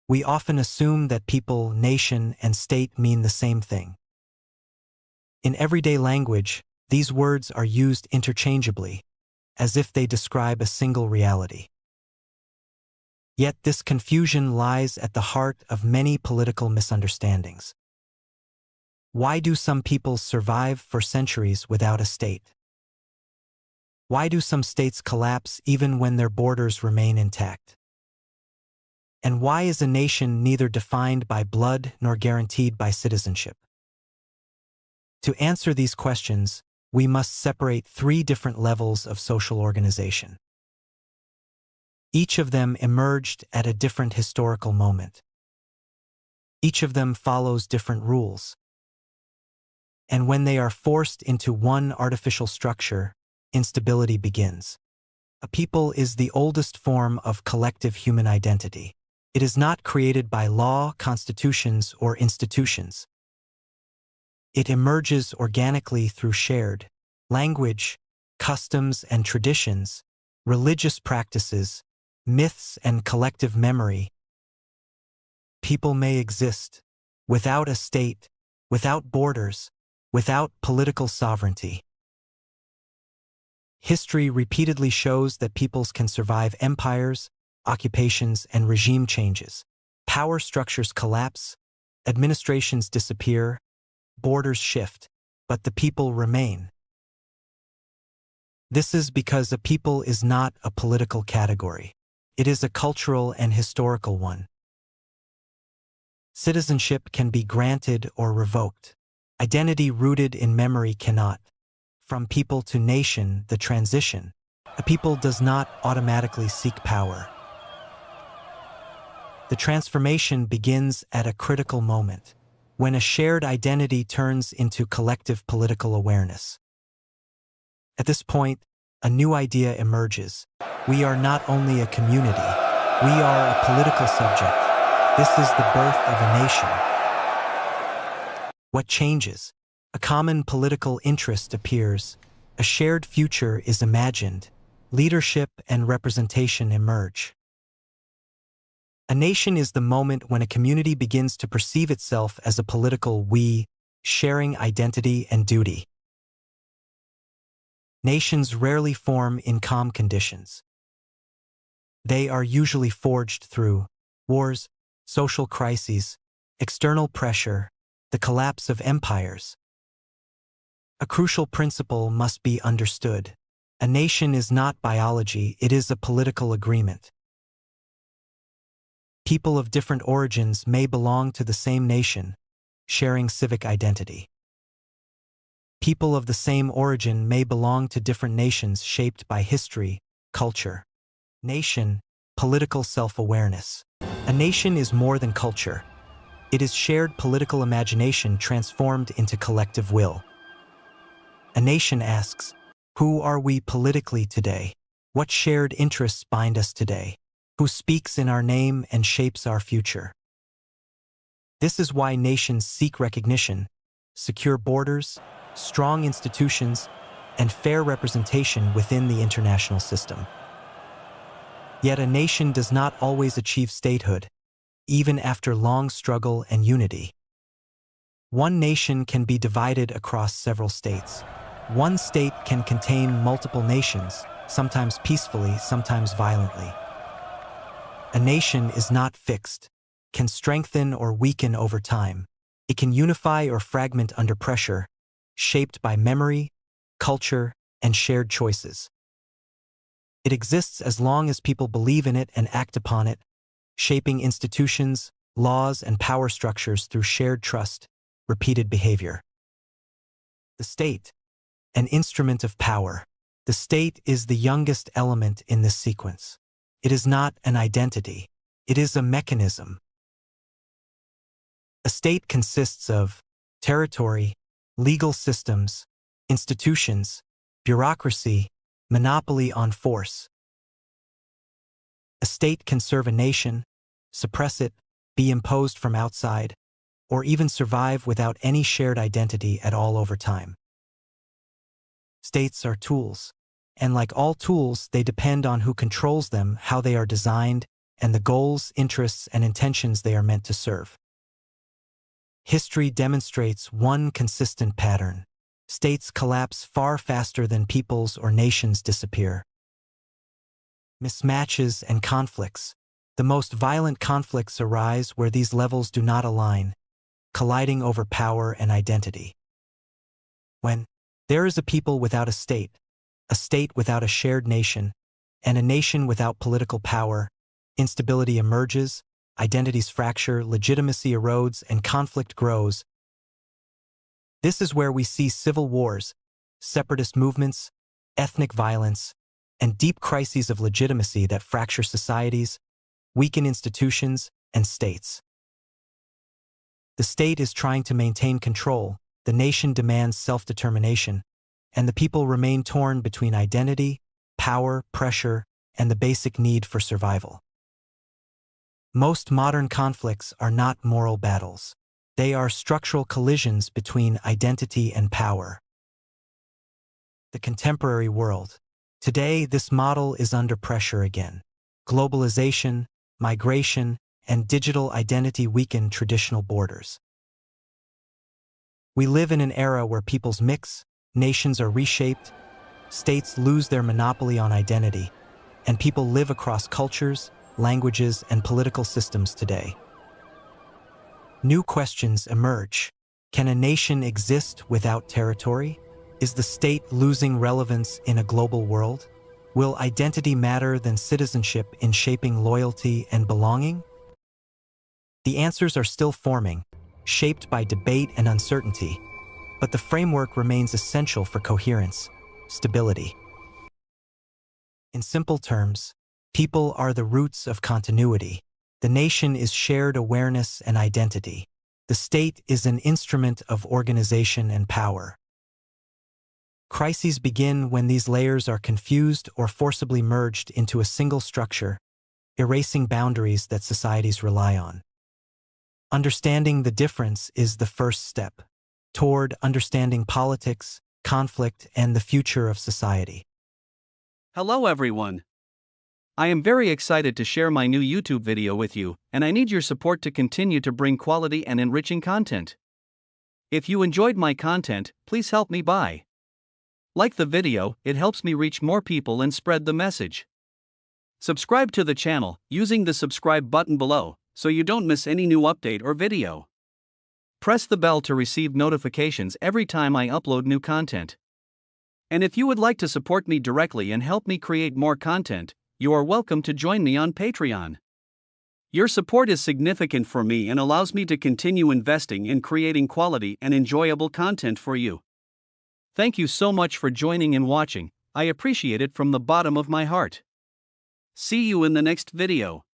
We often assume that people, nation, and state mean the same thing. In everyday language, these words are used interchangeably, as if they describe a single reality. Yet this confusion lies at the heart of many political misunderstandings. Why do some peoples survive for centuries without a state? Why do some states collapse even when their borders remain intact? And why is a nation neither defined by blood nor guaranteed by citizenship? To answer these questions, we must separate three different levels of social organization. Each of them emerged at a different historical moment. Each of them follows different rules. And when they are forced into one artificial structure, instability begins. A people is the oldest form of collective human identity. It is not created by law, constitutions, or institutions. It emerges organically through shared language, customs and traditions, religious practices, myths and collective memory. People may exist without a state, without borders, without political sovereignty. History repeatedly shows that peoples can survive empires, occupations, and regime changes. Power structures collapse, administrations disappear, borders shift, but the people remain. This is because a people is not a political category. It is a cultural and historical one. Citizenship can be granted or revoked. Identity rooted in memory cannot. From people to nation, the transition. A people does not automatically seek power. The transformation begins at a critical moment, when a shared identity turns into collective political awareness. At this point, a new idea emerges. We are not only a community, we are a political subject. This is the birth of a nation. What changes? A common political interest appears. A shared future is imagined. Leadership and representation emerge. A nation is the moment when a community begins to perceive itself as a political we, sharing identity and duty. Nations rarely form in calm conditions. They are usually forged through wars, social crises, external pressure, the collapse of empires. A crucial principle must be understood. A nation is not biology, it is a political agreement. People of different origins may belong to the same nation, sharing civic identity. People of the same origin may belong to different nations shaped by history, culture. Nation, political self-awareness. A nation is more than culture. It is shared political imagination transformed into collective will. A nation asks, who are we politically today? What shared interests bind us today? Who speaks in our name and shapes our future? This is why nations seek recognition, secure borders, strong institutions, and fair representation within the international system. Yet a nation does not always achieve statehood, even after long struggle and unity. One nation can be divided across several states. One state can contain multiple nations, sometimes peacefully, sometimes violently. A nation is not fixed, can strengthen or weaken over time. It can unify or fragment under pressure, shaped by memory, culture, and shared choices. It exists as long as people believe in it and act upon it, shaping institutions, laws, and power structures through shared trust, repeated behavior. The state, an instrument of power. The state is the youngest element in this sequence. It is not an identity. It is a mechanism. A state consists of territory, legal systems, institutions, bureaucracy, monopoly on force. A state can serve a nation, suppress it, be imposed from outside, or even survive without any shared identity at all over time. States are tools, and like all tools, they depend on who controls them, how they are designed, and the goals, interests, and intentions they are meant to serve. History demonstrates one consistent pattern. States collapse far faster than peoples or nations disappear. Mismatches and conflicts. The most violent conflicts arise where these levels do not align, colliding over power and identity. When there is a people without a state without a shared nation, and a nation without political power, instability emerges, identities fracture, legitimacy erodes, and conflict grows. This is where we see civil wars, separatist movements, ethnic violence, and deep crises of legitimacy that fracture societies, weaken institutions, and states. The state is trying to maintain control, the nation demands self-determination, and the people remain torn between identity, power, pressure, and the basic need for survival. Most modern conflicts are not moral battles. They are structural collisions between identity and power. The contemporary world. Today, this model is under pressure again. Globalization, migration, and digital identity weaken traditional borders. We live in an era where peoples mix, nations are reshaped, states lose their monopoly on identity, and people live across cultures, languages, and political systems today. New questions emerge. Can a nation exist without territory? Is the state losing relevance in a global world? Will identity matter than citizenship in shaping loyalty and belonging? The answers are still forming, shaped by debate and uncertainty, but the framework remains essential for coherence, stability. In simple terms, people are the roots of continuity. The nation is shared awareness and identity. The state is an instrument of organization and power. Crises begin when these layers are confused or forcibly merged into a single structure, erasing boundaries that societies rely on. Understanding the difference is the first step toward understanding politics, conflict, and the future of society. Hello everyone. I am very excited to share my new YouTube video with you, and I need your support to continue to bring quality and enriching content. If you enjoyed my content, please help me by like the video, it helps me reach more people and spread the message. Subscribe to the channel using the subscribe button below so you don't miss any new update or video. Press the bell to receive notifications every time I upload new content. And if you would like to support me directly and help me create more content, you are welcome to join me on Patreon. Your support is significant for me and allows me to continue investing in creating quality and enjoyable content for you. Thank you so much for joining and watching. I appreciate it from the bottom of my heart. See you in the next video.